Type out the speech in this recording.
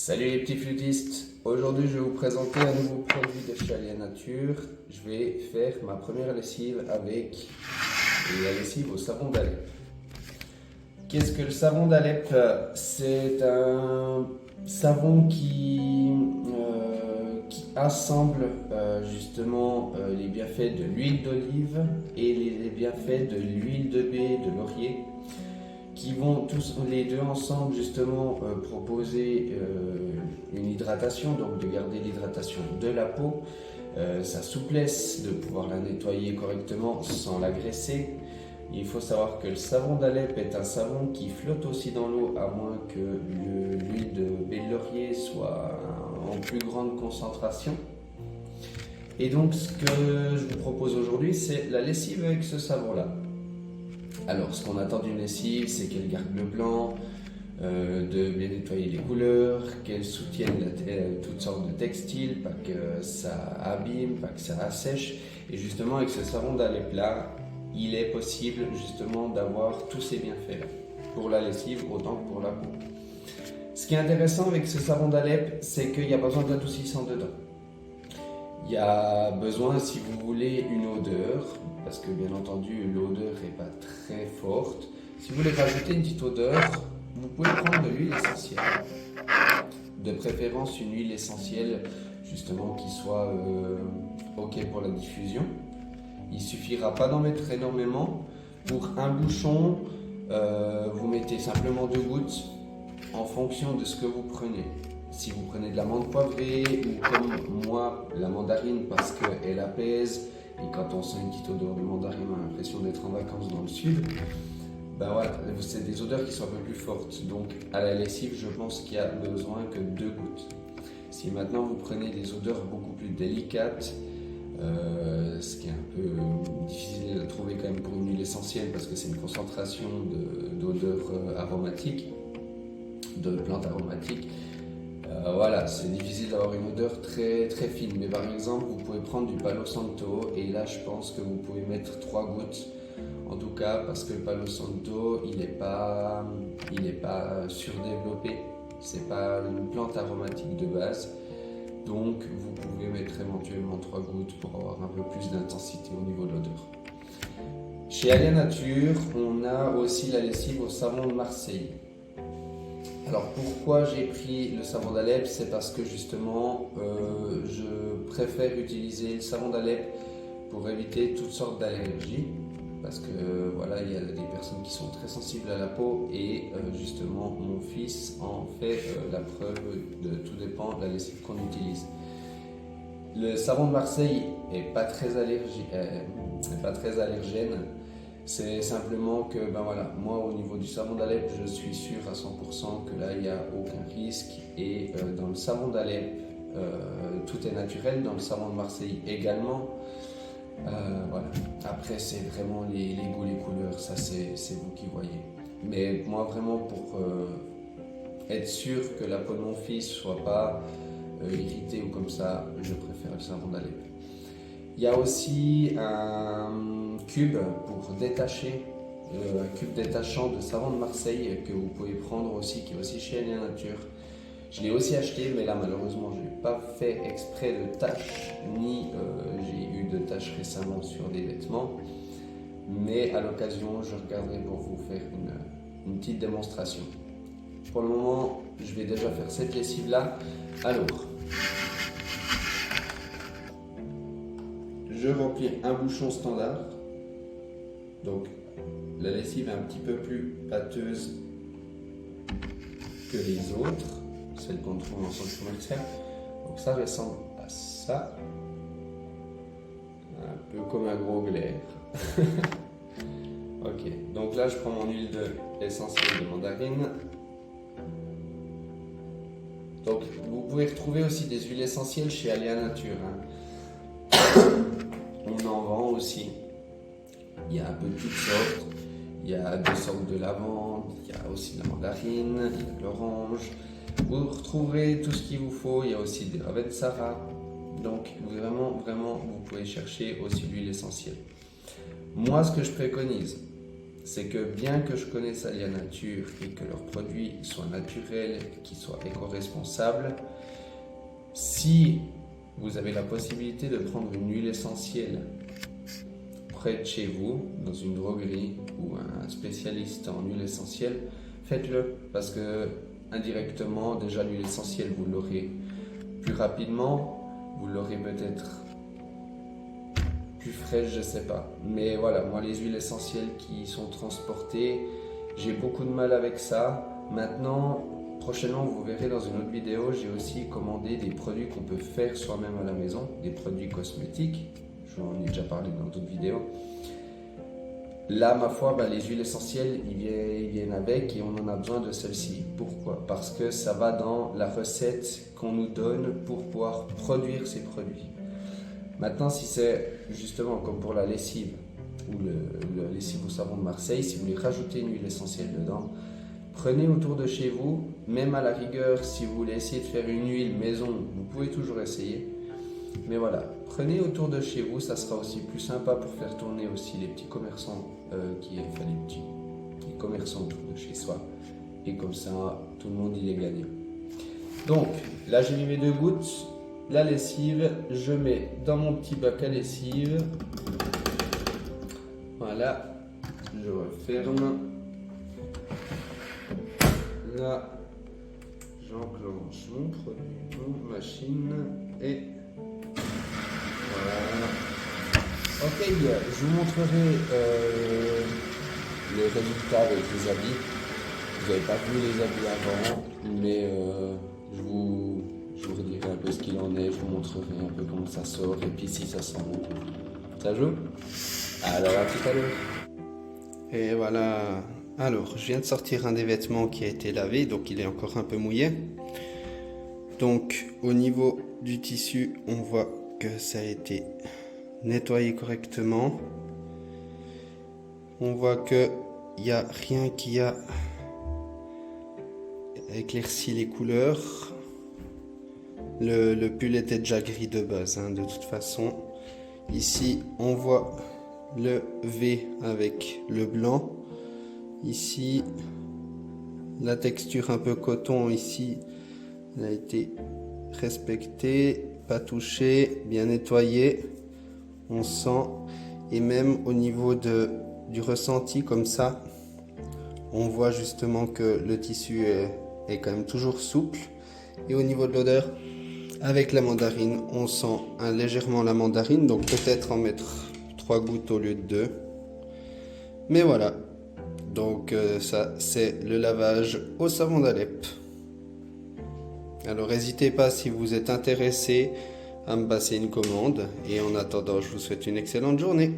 Salut les petits flûtistes, aujourd'hui je vais vous présenter un nouveau produit de chez Alia Nature. Je vais faire ma première lessive avec la lessive au savon d'Alep. Qu'est-ce que le savon d'Alep? C'est un savon qui assemble justement les bienfaits de l'huile d'olive et les bienfaits de l'huile de baie, de laurier, qui vont tous les deux ensemble justement proposer une hydratation, donc de garder l'hydratation de la peau, sa souplesse, de pouvoir la nettoyer correctement sans l'agresser. Il faut savoir que le savon d'Alep est un savon qui flotte aussi dans l'eau, à moins que l'huile de baie de laurier soit en plus grande concentration. Et donc ce que je vous propose aujourd'hui, c'est la lessive avec ce savon-là. Alors, ce qu'on attend d'une lessive, c'est qu'elle garde le blanc, de bien nettoyer les couleurs, qu'elle soutienne toutes sortes de textiles, pas que ça abîme, pas que ça assèche. Et justement, avec ce savon d'Alep là, il est possible justement d'avoir tous ces bienfaits là, pour la lessive autant que pour la peau. Ce qui est intéressant avec ce savon d'Alep, c'est qu'il n'y a pas besoin d'adoucissant dedans. Il y a besoin, si vous voulez, une odeur, parce que bien entendu l'odeur n'est pas très forte. Si vous voulez rajouter une petite odeur, vous pouvez prendre de l'huile essentielle. De préférence une huile essentielle justement qui soit ok pour la diffusion. Il ne suffira pas d'en mettre énormément. Pour un bouchon, vous mettez simplement 2 gouttes en fonction de ce que vous prenez. Si vous prenez de la menthe poivrée ou comme moi la mandarine parce qu'elle apaise, et quand on sent une petite odeur de mandarine, on a l'impression d'être en vacances dans le sud, ben voilà, c'est des odeurs qui sont un peu plus fortes. Donc à la lessive, je pense qu'il y a besoin que 2 gouttes. Si maintenant vous prenez des odeurs beaucoup plus délicates, ce qui est un peu difficile à trouver quand même pour une huile essentielle parce que c'est une concentration d'odeurs aromatiques, de plantes aromatiques. Voilà, c'est difficile d'avoir une odeur très, très fine, mais par exemple vous pouvez prendre du Palo Santo et là je pense que vous pouvez mettre 3 gouttes en tout cas, parce que le Palo Santo il n'est pas surdéveloppé, c'est pas une plante aromatique de base, donc vous pouvez mettre éventuellement 3 gouttes pour avoir un peu plus d'intensité au niveau de l'odeur. Chez Alia Nature, on a aussi la lessive au savon de Marseille. Alors pourquoi j'ai pris le savon d'Alep? C'est parce que justement je préfère utiliser le savon d'Alep pour éviter toutes sortes d'allergies, parce que voilà, il y a des personnes qui sont très sensibles à la peau et justement mon fils en fait la preuve de tout dépend de la lessive qu'on utilise. Le savon de Marseille n'est pas très allergène. C'est simplement que, ben voilà, moi au niveau du savon d'Alep, je suis sûr à 100% que là il n'y a aucun risque. Et dans le savon d'Alep, tout est naturel, dans le savon de Marseille également. Voilà. Après, c'est vraiment les goûts, les couleurs, ça c'est vous qui voyez. Mais moi, vraiment, pour être sûr que la peau de mon fils ne soit pas irritée ou comme ça, je préfère le savon d'Alep. Il y a aussi un cube pour détacher, un cube détachant de savon de Marseille que vous pouvez prendre aussi, qui est aussi chez Alia Nature. Je l'ai aussi acheté, mais là malheureusement je n'ai pas fait exprès de taches, ni j'ai eu de taches récemment sur des vêtements. Mais à l'occasion, je regarderai pour vous faire une petite démonstration. Pour le moment, je vais déjà faire cette lessive-là. Alors, je remplis un bouchon standard, donc la lessive est un petit peu plus pâteuse que les autres, celles qu'on trouve en centre commercial, donc ça ressemble à ça, un peu comme un gros glaire. Ok, donc là je prends mon huile essentielle de mandarine. Donc vous pouvez retrouver aussi des huiles essentielles chez Alia Nature, hein. On en vend aussi. Il y a un peu de toutes sortes. Il y a 2 sortes de lavande, il y a aussi de la mandarine, il y a de l'orange. Vous retrouverez tout ce qu'il vous faut. Il y a aussi des Ravensara. Donc vraiment, vous pouvez chercher aussi l'huile essentielle. Moi, ce que je préconise, c'est que bien que je connaisse Alia Nature et que leurs produits soient naturels, qu'ils soient éco-responsables, si vous avez la possibilité de prendre une huile essentielle près de chez vous, dans une droguerie ou un spécialiste en huile essentielle, faites-le, parce que indirectement, déjà l'huile essentielle, vous l'aurez plus rapidement, vous l'aurez peut-être plus fraîche, je sais pas. Mais voilà, moi les huiles essentielles qui sont transportées, j'ai beaucoup de mal avec ça. Maintenant, prochainement, vous verrez dans une autre vidéo, j'ai aussi commandé des produits qu'on peut faire soi-même à la maison, des produits cosmétiques. Je vous en ai déjà parlé dans d'autres vidéos. Là, ma foi, les huiles essentielles, ils viennent avec et on en a besoin de celles-ci. Pourquoi? Parce que ça va dans la recette qu'on nous donne pour pouvoir produire ces produits. Maintenant, si c'est justement comme pour la lessive ou le lessive au savon de Marseille, si vous voulez rajouter une huile essentielle dedans, prenez autour de chez vous, même à la rigueur, si vous voulez essayer de faire une huile maison, vous pouvez toujours essayer. Mais voilà, prenez autour de chez vous, ça sera aussi plus sympa pour faire tourner aussi les petits commerçants, les commerçants autour de chez soi. Et comme ça, tout le monde y est gagnant. Donc, là j'ai mis mes 2 gouttes. La lessive, je mets dans mon petit bac à lessive. Voilà, je referme. Là, j'enclenche mon produit, mon machine et voilà. Ok, je vous montrerai le résultat avec les habits. Vous n'avez pas vu les habits avant, mais je vous redirai un peu ce qu'il en est, je vous montrerai un peu comment ça sort et puis si ça sent bon. Ça joue? Alors à tout à l'heure. Et voilà. Alors, je viens de sortir un des vêtements qui a été lavé, donc il est encore un peu mouillé. Donc, au niveau du tissu, on voit que ça a été nettoyé correctement. On voit que il n'y a rien qui a éclairci les couleurs. Le pull était déjà gris de base, de toute façon. Ici, on voit le V avec le blanc. Ici, la texture un peu coton, ici, elle a été respectée, pas touchée, bien nettoyée. On sent, et même au niveau du ressenti comme ça, on voit justement que le tissu est quand même toujours souple. Et au niveau de l'odeur, avec la mandarine, on sent légèrement la mandarine, donc peut-être en mettre 3 gouttes au lieu de 2. Mais voilà, donc ça c'est le lavage au savon d'Alep. Alors n'hésitez pas si vous êtes intéressé à me passer une commande. Et en attendant, je vous souhaite une excellente journée.